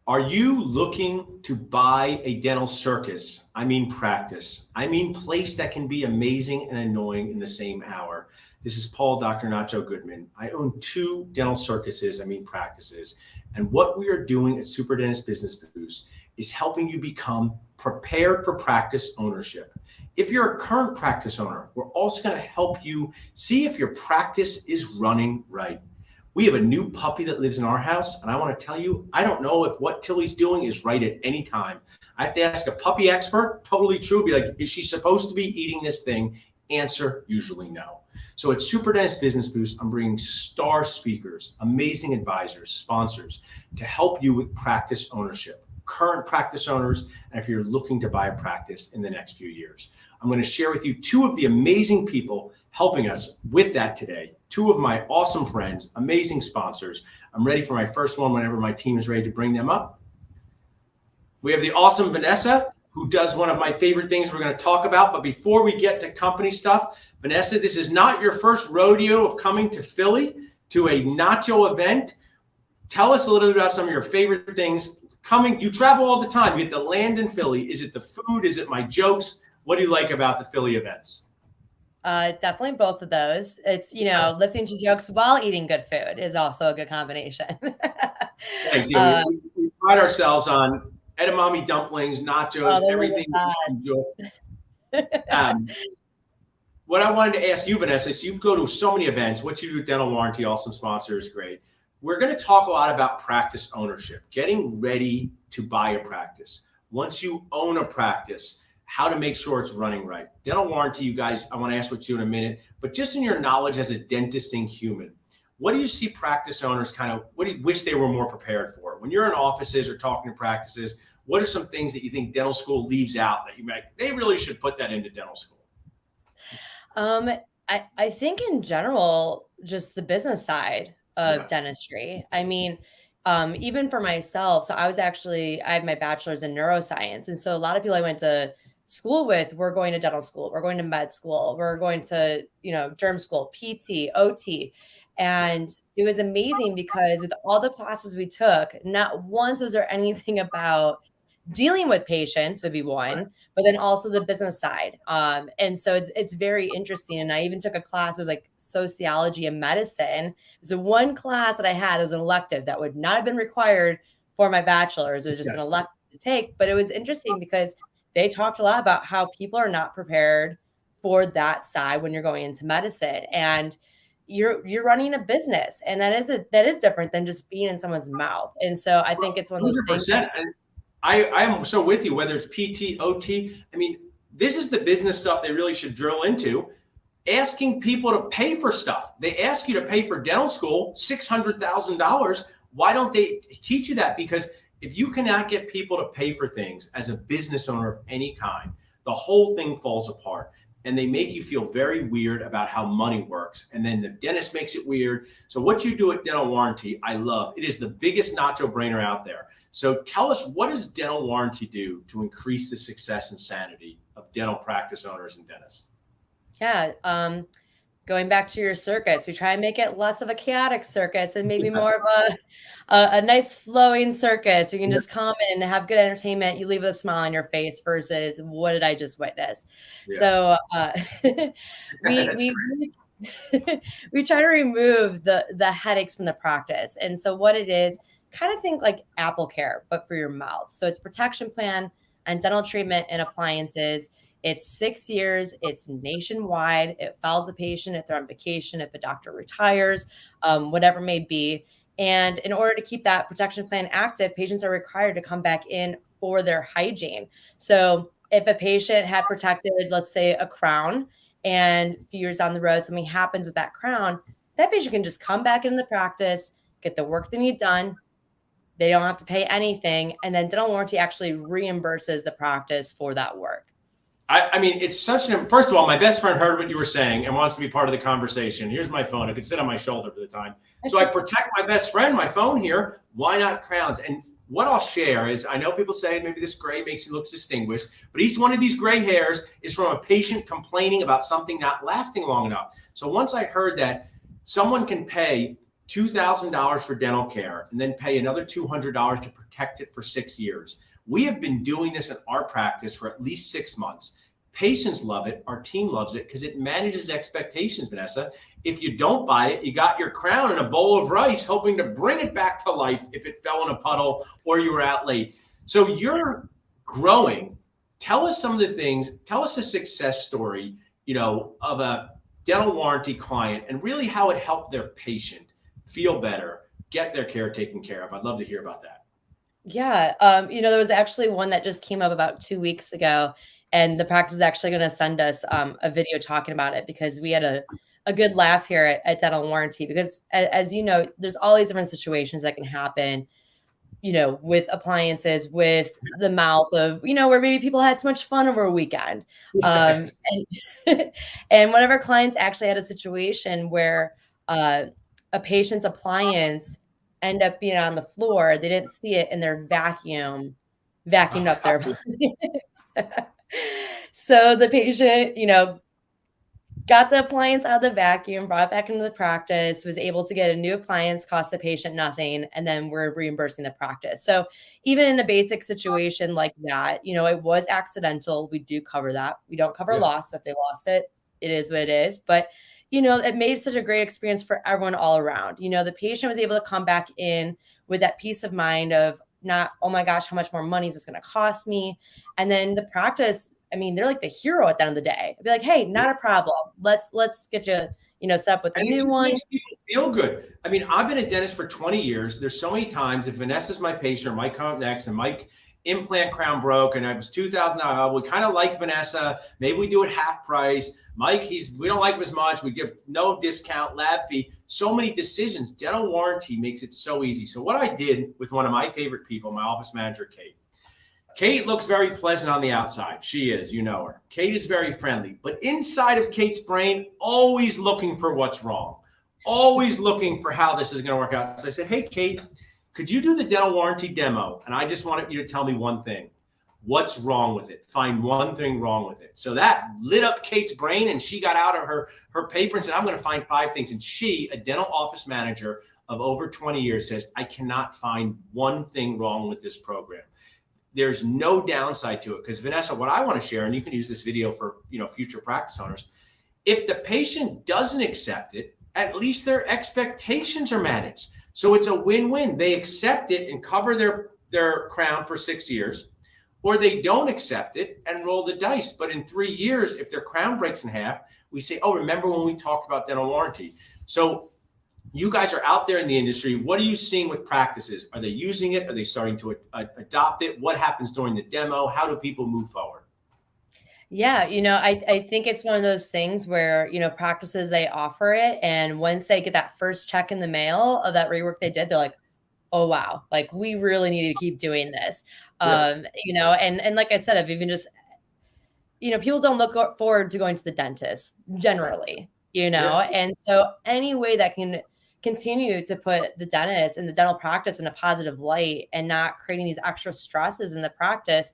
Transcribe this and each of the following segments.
Are you looking to buy a dental circus? I mean practice. I mean place that can be amazing and annoying in the same hour. This is Paul, Dr. Nacho Goodman. I own 2 dental circuses, practices. And what we are doing at Super Dentist Business Boost is helping you become prepared for practice ownership. If you're a current practice owner, we're also going to help you see if your practice is running right. We have a new puppy that lives in our house, and I want to tell you, I don't know if what Tilly's doing is right at any time. I have to ask a puppy expert, totally true, be like, is she supposed to be eating this thing? Answer, usually no. So at Super Dentist Business Boost, I'm bringing star speakers, amazing advisors, sponsors to help you with practice ownership, current practice owners, and if you're looking to buy a practice in the next few years. I'm going to share with you 2 of the amazing people helping us with that today. 2 of my awesome friends, amazing sponsors. I'm ready for my first one whenever my team is ready to bring them up. We have the awesome Vanessa, who does one of my favorite things we're going to talk about. But before we get to company stuff, Vanessa, this is not your first rodeo of coming to Philly to a Nacho event. Tell us a little bit about some of your favorite things. You travel all the time. You get to land in Philly. Is it the food? Is it my jokes? What do you like about the Philly events? Definitely both of those. It's, listening to jokes while eating good food is also a good combination. Thanks. Yeah, we pride ourselves on edamame dumplings, nachos, everything. What I wanted to ask you, Vanessa, is you go to so many events. What you do with Dental Warranty, awesome sponsor, is great. We're going to talk a lot about practice ownership, getting ready to buy a practice. Once you own a practice, how to make sure it's running right. Dental Warranty, you guys, I want to ask what you in a minute, but just in your knowledge as a dentisting human, what do you see practice owners what do you wish they were more prepared for? When you're in offices or talking to practices, what are some things that you think dental school leaves out that they really should put that into dental school? I think in general, just the business side of dentistry. I mean, even for myself, so I have my bachelor's in neuroscience. And so a lot of people I went to school with, we're going to dental school, we're going to med school, we're going to, derm school, PT, OT. And it was amazing because with all the classes we took, not once was there anything about dealing with patients would be one, but then also the business side. And so it's very interesting. And I even took a class, it was like sociology and medicine. So one class that I had, it was an elective that would not have been required for my bachelor's. It was just an elective to take, but it was interesting because they talked a lot about how people are not prepared for that side when you're going into medicine, and you're running a business, and that is different than just being in someone's mouth. And so I think it's one of those 100%. Things. I'm so with you, whether it's PT, OT. I mean, this is the business stuff they really should drill into. Asking people to pay for stuff. They ask you to pay for dental school, $600,000. Why don't they teach you that? Because if you cannot get people to pay for things as a business owner of any kind, the whole thing falls apart. And they make you feel very weird about how money works. And then the dentist makes it weird. So what you do at Dental Warranty, I love. It is the biggest nacho brainer out there. So tell us, what does Dental Warranty do to increase the success and sanity of dental practice owners and dentists? Yeah. Going back to your circus, we try and make it less of a chaotic circus and maybe more of a nice flowing circus. We can just come in and have good entertainment. You leave with a smile on your face versus what did I just witness? Yeah. So we try to remove the headaches from the practice. And so what it is, kind of think like Apple Care, but for your mouth. So it's protection plan and dental treatment and appliances. It's 6 years. It's nationwide. It follows the patient if they're on vacation, if a doctor retires, whatever it may be. And in order to keep that protection plan active, patients are required to come back in for their hygiene. So if a patient had protected, let's say, a crown, and a few years down the road, something happens with that crown, that patient can just come back into the practice, get the work they need done. They don't have to pay anything. And then Dental Warranty actually reimburses the practice for that work. I mean, it's first of all, my best friend heard what you were saying and wants to be part of the conversation. Here's my phone. I could sit on my shoulder for the time. So I protect my best friend, my phone here. Why not crowns? And what I'll share is, I know people say maybe this gray makes you look distinguished, but each one of these gray hairs is from a patient complaining about something not lasting long enough. So once I heard that someone can pay $2,000 for dental care and then pay another $200 to protect it for 6 years. We have been doing this in our practice for at least 6 months. Patients love it. Our team loves it because it manages expectations, Vanessa. If you don't buy it, you got your crown in a bowl of rice, hoping to bring it back to life if it fell in a puddle or you were out late. So you're growing. Tell us some of the things. Tell us a success story, of a dental warranty client and really how it helped their patient feel better, get their care taken care of. I'd love to hear about that. Yeah. There was actually one that just came up about 2 weeks ago, and the practice is actually going to send us a video talking about it because we had a good laugh here at Dental Warranty because as you know, there's all these different situations that can happen, with appliances, with the mouth of, where maybe people had too much fun over a weekend. Yes. And, and one of our clients actually had a situation where a patient's appliance ended up being on the floor. They didn't see it, and their vacuumed up their appliance. So the patient, got the appliance out of the vacuum, brought it back into the practice, was able to get a new appliance, cost the patient nothing, and then we're reimbursing the practice. So even in a basic situation like that, it was accidental. We do cover that. We don't cover loss. If they lost it, it is what it is. But, it made such a great experience for everyone all around. The patient was able to come back in with that peace of mind of not, oh my gosh, how much more money is this going to cost me? And then the practice, they're like the hero at the end of the day. I'd be like, hey, not a problem. Let's get you, set up with a new one. It just makes people feel good. I've been a dentist for 20 years. There's so many times if Vanessa's my patient or Mike come up next and Mike implant crown broke and it was $2,000, we kind of like Vanessa. Maybe we do it half price. Mike, we don't like him as much. We give no discount, lab fee. So many decisions. Dental warranty makes it so easy. So what I did with one of my favorite people, my office manager, Kate. Kate looks very pleasant on the outside. She is, you know her. Kate is very friendly, but inside of Kate's brain, always looking for what's wrong, always looking for how this is going to work out. So I said, hey, Kate, could you do the dental warranty demo? And I just wanted you to tell me one thing. What's wrong with it? Find one thing wrong with it. So that lit up Kate's brain, and she got out of her paper and said, I'm going to find 5 things. And she, a dental office manager of over 20 years, says, I cannot find one thing wrong with this program. There's no downside to it. Because Vanessa, what I want to share, and you can use this video for future practice owners, if the patient doesn't accept it, at least their expectations are managed. So it's a win-win. They accept it and cover their crown for 6 years, or they don't accept it and roll the dice. But in 3 years, if their crown breaks in half, we say, oh, remember when we talked about dental warranty? So you guys are out there in the industry. What are you seeing with practices? Are they using it? Are they starting to adopt it? What happens during the demo? How do people move forward? Yeah, I think it's one of those things where, practices, they offer it. And once they get that first check in the mail of that rework they did, they're like, oh, wow, like we really need to keep doing this. And like I said, I've even just, people don't look forward to going to the dentist generally, and so any way that can continue to put the dentist and the dental practice in a positive light and not creating these extra stresses in the practice,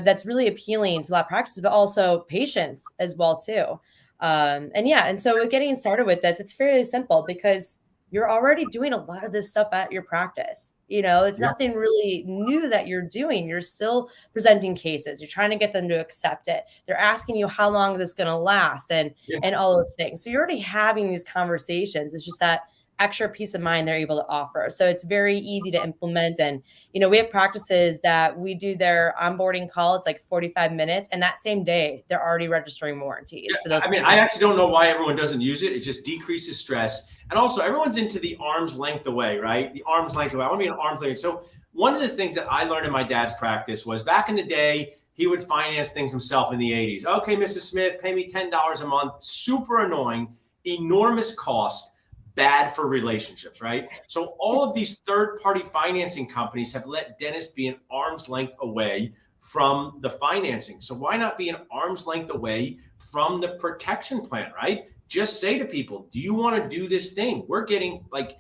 that's really appealing to a lot of practices, but also patients as well too. And so with getting started with this, it's fairly simple because you're already doing a lot of this stuff at your practice. It's nothing really new that you're doing. You're still presenting cases. You're trying to get them to accept it. They're asking you how long is this going to last and all those things. So you're already having these conversations. It's just that extra peace of mind they're able to offer. So it's very easy to implement. And, we have practices that we do their onboarding call. It's like 45 minutes. And that same day, they're already registering warranties for those. I actually don't know why everyone doesn't use it. It just decreases stress. And also everyone's into the arm's length away, right? The arm's length away. I want to be an arm's length. So one of the things that I learned in my dad's practice was back in the day, he would finance things himself in the 80s. Okay, Mrs. Smith, pay me $10 a month. Super annoying, enormous cost. Bad for relationships, right? So all of these third-party financing companies have let dentists be an arm's length away from the financing. So why not be an arm's length away from the protection plan, right? Just say to people, do you want to do this thing? We're getting like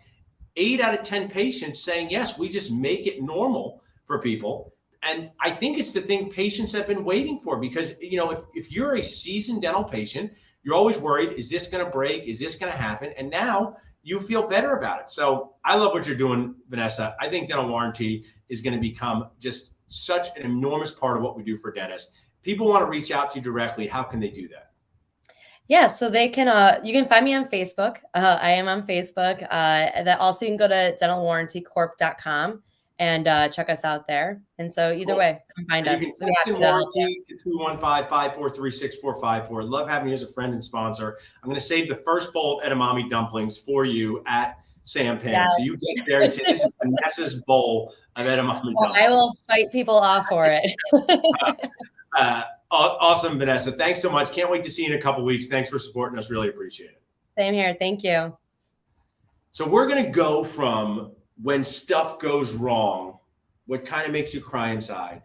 8 out of 10 patients saying, yes, we just make it normal for people. And I think it's the thing patients have been waiting for because, if you're a seasoned dental patient, you're always worried, is this going to break? Is this going to happen? And now you feel better about it. So I love what you're doing, Vanessa. I think dental warranty is going to become just such an enormous part of what we do for dentists. People want to reach out to you directly. How can they do that? Yeah, so they can you can find me on Facebook. I am on Facebook. That also you can go to dentalwarrantycorp.com and check us out there. And so either way, come find and us. you can text in warranty to 215-543-6454. Love having you as a friend and sponsor. I'm going to save the first bowl of edamame dumplings for you at Sam Pam. Yes. So you get there and say, this is Vanessa's bowl of edamame dumplings. I will fight people off for it. Awesome, Vanessa. Thanks so much. Can't wait to see you in a couple of weeks. Thanks for supporting us. Really appreciate it. Same here. Thank you. So we're going to go from when stuff goes wrong, what kind of makes you cry inside,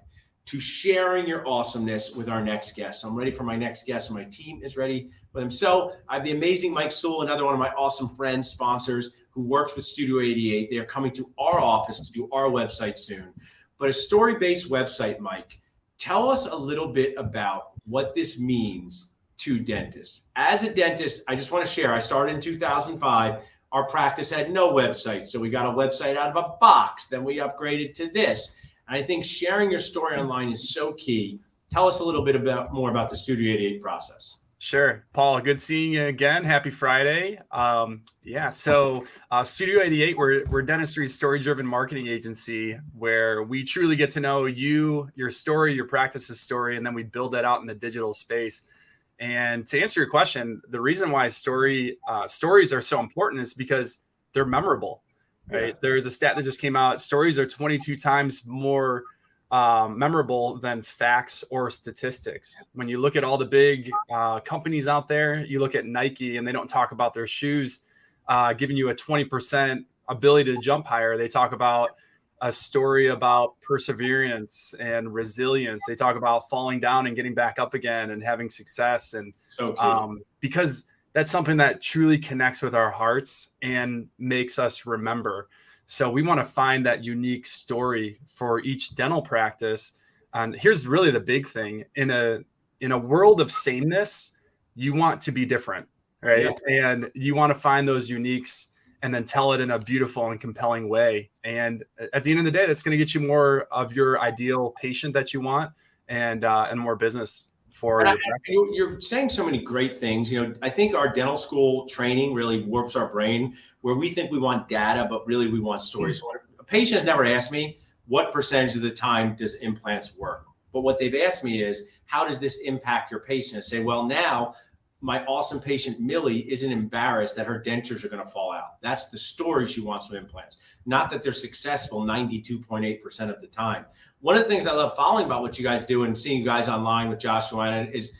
to sharing your awesomeness with our next guest. I'm ready for my next guest, and my team is ready with him. So I have the amazing Mike Sewell, another one of my awesome friends, sponsors, who works with Studio 88. They are coming to our office to do our website soon. But a story-based website, Mike, tell us a little bit about what this means to dentists. As a dentist, I just want to share, I started in 2005. Our practice had no website. So we got a website out of a box. Then we upgraded to this. And I think sharing your story online is so key. Tell us a little bit more about the Studio 88 process. Sure. Paul, good seeing you again. Happy Friday. So Studio 88, we're dentistry's story-driven marketing agency where we truly get to know you, your story, your practice's story, and then we build that out in the digital space. And to answer your question, the reason why stories are so important is because they're memorable, right? Yeah. There's a stat that just came out. Stories are 22 times more memorable than facts or statistics. When you look at all the big companies out there, you look at Nike and they don't talk about their shoes giving you a 20% ability to jump higher. They talk about a story about perseverance and resilience. They talk about falling down and getting back up again and having success. And so because that's something that truly connects with our hearts and makes us remember. So we want to find that unique story for each dental practice. And here's really the big thing. In a world of sameness, you want to be different, right? Yeah. And you want to find those uniques and then tell it in a beautiful and compelling way. And at the end of the day, that's going to get you more of your ideal patient that you want and more business for your you're saying so many great things. You know, I think our dental school training really warps our brain where we think we want data, but really we want stories. So a patient has never asked me what percentage of the time does implants work, but what they've asked me is, how does this impact your patient? I say, well, now my awesome patient, Millie, isn't embarrassed that her dentures are going to fall out. That's the story she wants with implants, not that they're successful 92.8% of the time. One of the things I love following about what you guys do and seeing you guys online with Josh Joanna is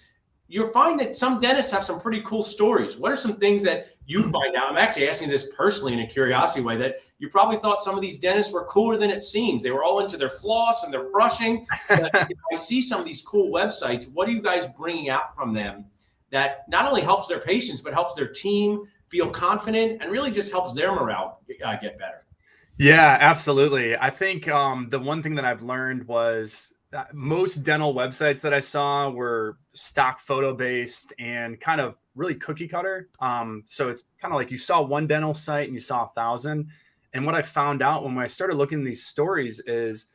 you're finding that some dentists have some pretty cool stories. What are some things that you find out? I'm actually asking this personally in a curiosity way, that you probably thought some of these dentists were cooler than it seems. They were all into their floss and their brushing. I see some of these cool websites. What are you guys bringing out from them that not only helps their patients, but helps their team feel confident and really just helps their morale get better? Yeah, absolutely. I think the one thing that I've learned was that most dental websites that I saw were stock photo based and kind of really cookie cutter. So it's kind of like you saw one dental site and you saw 1,000. And what I found out when I started looking at these stories is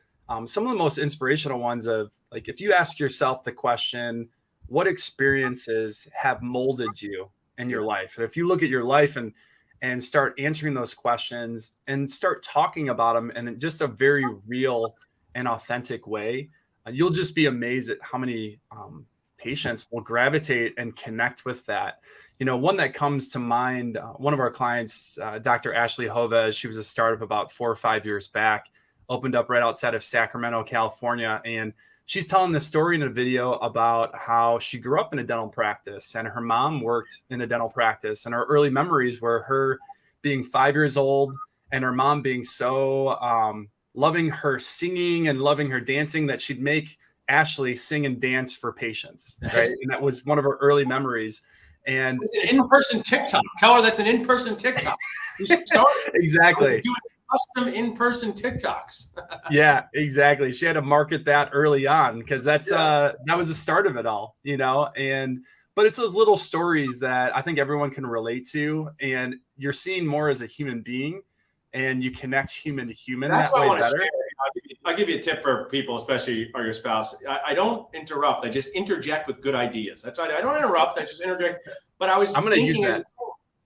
some of the most inspirational ones of, like, if you ask yourself the question, what experiences have molded you in your life? And if you look at your life and start answering those questions and start talking about them in just a very real and authentic way, you'll just be amazed at how many patients will gravitate and connect with that. You know, one that comes to mind, one of our clients, Dr. Ashley Hovez, she was a startup about 4 or 5 years back, opened up right outside of Sacramento, California. And she's telling this story in a video about how she grew up in a dental practice and her mom worked in a dental practice. And her early memories were her being 5 years old and her mom being so loving her singing and loving her dancing that she'd make Ashley sing and dance for patients. Right? And that was one of her early memories. And it's an in-person TikTok. Tell her that's an in-person TikTok. Exactly. Doing custom in-person TikToks. Yeah, exactly. She had to market that early on because that was the start of it all, you know. And but it's those little stories that I think everyone can relate to, and you're seeing more as a human being, and you connect human to human that way better. I'll give you a tip for people, especially or your spouse. I don't interrupt. I just interject with good ideas. That's right. I don't interrupt. I just interject. But I'm going to use that.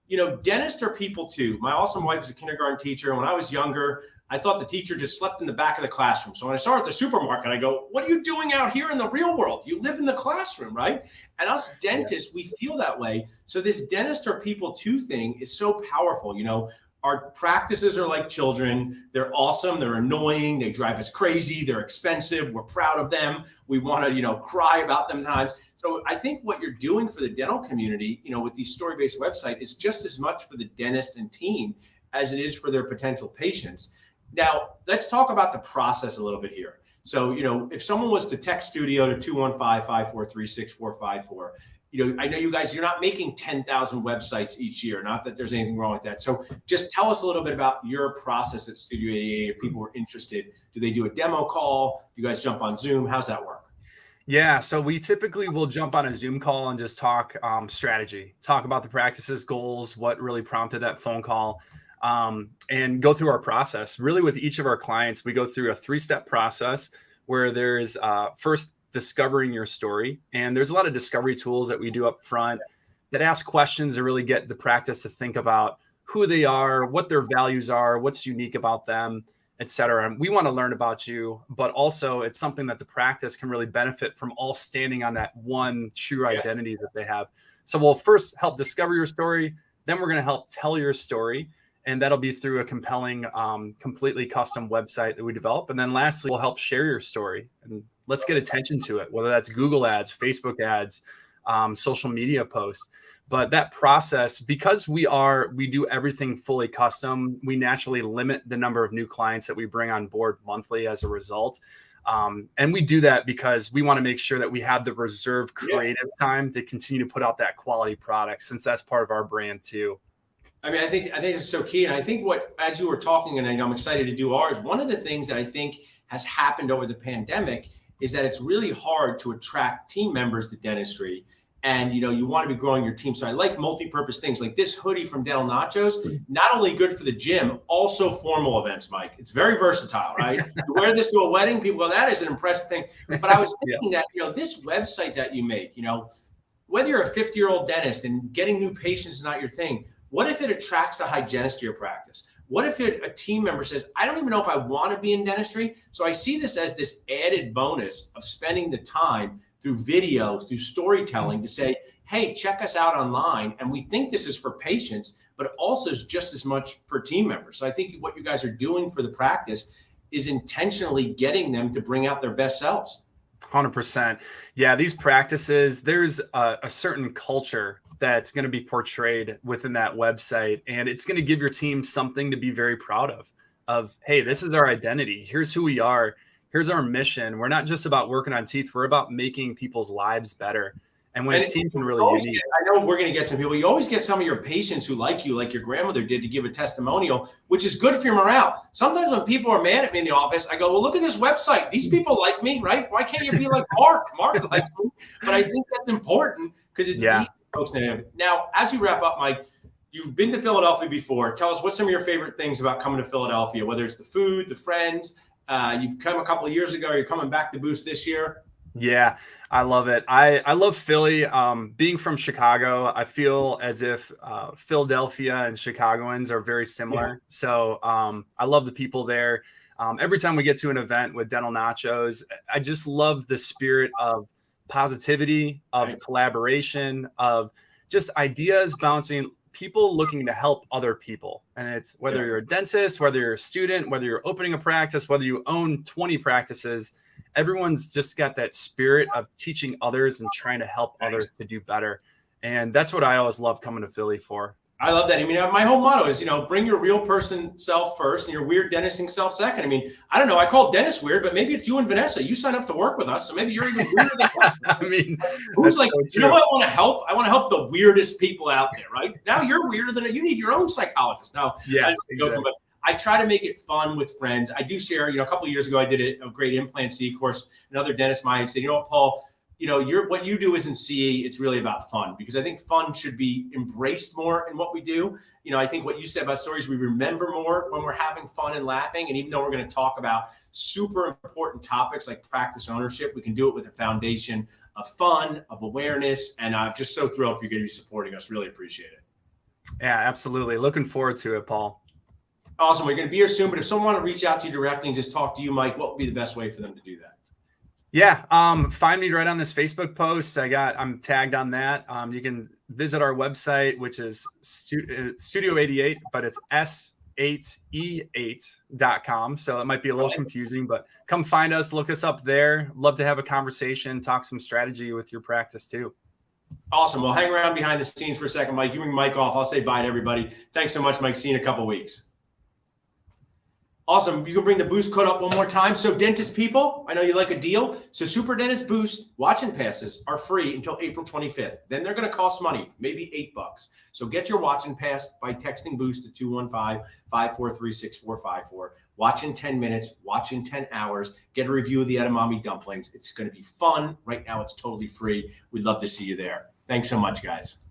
You know, dentists are people too. My awesome wife is a kindergarten teacher. And when I was younger, I thought the teacher just slept in the back of the classroom. So when I saw her at the supermarket, I go, what are you doing out here in the real world? You live in the classroom, right? And us dentists, we feel that way. So this dentist are people too thing is so powerful. You know, our practices are like children. They're awesome. They're annoying. They drive us crazy. They're expensive. We're proud of them. We want to, you know, cry about them times. So I think what you're doing for the dental community, you know, with these story-based website is just as much for the dentist and team as it is for their potential patients. Now, let's talk about the process a little bit here. So, you know, if someone was to text studio to 215-543-6454, you know, I know you guys, you're not making 10,000 websites each year. Not that there's anything wrong with that. So just tell us a little bit about your process at Studio 88. If people are interested, do they do a demo call? Do you guys jump on Zoom? How's that work? Yeah, so we typically will jump on a Zoom call and just talk strategy, talk about the practices, goals, what really prompted that phone call, and go through our process. Really, with each of our clients, we go through a 3-step process where there's first discovering your story. And there's a lot of discovery tools that we do up front that ask questions to really get the practice to think about who they are, what their values are, what's unique about them, et cetera. And we want to learn about you, but also it's something that the practice can really benefit from, all standing on that one true identity that they have. So we'll first help discover your story. Then we're going to help tell your story. And that'll be through a compelling, completely custom website that we develop. And then lastly, we'll help share your story and let's get attention to it, whether that's Google ads, Facebook ads, social media posts. But that process, because we do everything fully custom, we naturally limit the number of new clients that we bring on board monthly as a result. And we do that because we want to make sure that we have the reserved creative time to continue to put out that quality product, since that's part of our brand too. I mean, I think it's so key. And I think as you were talking, and I'm excited to do ours, one of the things that I think has happened over the pandemic is that it's really hard to attract team members to dentistry. And, you know, you want to be growing your team. So I like multi-purpose things like this hoodie from Dental Nachos, not only good for the gym, also formal events, Mike. It's very versatile, right? You wear this to a wedding, people go, that is an impressive thing. But I was thinking that, you know, this website that you make, you know, whether you're a 50-year-old dentist and getting new patients is not your thing, what if it attracts a hygienist to your practice? What if a team member says, I don't even know if I want to be in dentistry? So I see this as this added bonus of spending the time through video, through storytelling to say, hey, check us out online. And we think this is for patients, but it also is just as much for team members. So I think what you guys are doing for the practice is intentionally getting them to bring out their best selves. 100%. Yeah, these practices, there's a certain culture that's going to be portrayed within that website. And it's going to give your team something to be very proud of, hey, this is our identity. Here's who we are. Here's our mission. We're not just about working on teeth. We're about making people's lives better. And when a team can really unique. I know we're going to get some people. You always get some of your patients who like you, like your grandmother did, to give a testimonial, which is good for your morale. Sometimes when people are mad at me in the office, I go, well, look at this website. These people like me, right? Why can't you be like Mark? Mark likes me. But I think that's important because it's easy for folks to have. Now, as you wrap up, Mike, you've been to Philadelphia before. Tell us what's some of your favorite things about coming to Philadelphia, whether it's the food, the friends. You've come a couple of years ago. You're coming back to boost this year. I love it. I love Philly. Being from Chicago, I feel as if Philadelphia and Chicagoans are very similar. So I love the people there. Every time we get to an event with Dental Nachos, I just love the spirit of positivity, of collaboration, of just ideas bouncing, people looking to help other people. And it's whether you're a dentist, whether you're a student, whether you're opening a practice, whether you own 20 practices, everyone's just got that spirit of teaching others and trying to help others to do better. And that's what I always love coming to Philly for. I love that. I mean, my whole motto is, bring your real person self first and your weird dentisting self second. I mean, I don't know. I call dentists weird, but maybe it's you and Vanessa. You sign up to work with us, so maybe you're even weirder than us. I mean, who's like, so you know what I want to help? I want to help the weirdest people out there, right? Now you're weirder than you need your own psychologist. Now, but I try to make it fun with friends. I do share, a couple of years ago, I did a great implant C course. Another dentist of mine said, you know what, Paul, what you do isn't CE. It's really about fun, because I think fun should be embraced more in what we do. I think what you said about stories, we remember more when we're having fun and laughing. And even though we're going to talk about super important topics like practice ownership, we can do it with a foundation of fun, of awareness. And I'm just so thrilled for you to be supporting us. Really appreciate it. Yeah, absolutely. Looking forward to it, Paul. Awesome. We're going to be here soon, but if someone want to reach out to you directly and just talk to you, Mike, what would be the best way for them to do that? Yeah, find me right on this Facebook post. I'm tagged on that. You can visit our website, which is Studio 88, but it's S8E8.com. So it might be a little confusing, but come find us, look us up there. Love to have a conversation, talk some strategy with your practice too. Awesome. Well, hang around behind the scenes for a second, Mike. You bring Mike off. I'll say bye to everybody. Thanks so much, Mike. See you in a couple weeks. Awesome. You can bring the Boost code up one more time. So dentist people, I know you like a deal. So Super Dentist Boost watch-in passes are free until April 25th. Then they're going to cost money, maybe $8. So get your watch-in pass by texting Boost to 215-543-6454. Watch in 10 minutes, watch in 10 hours, get a review of the edamame dumplings. It's going to be fun. Right now, it's totally free. We'd love to see you there. Thanks so much, guys.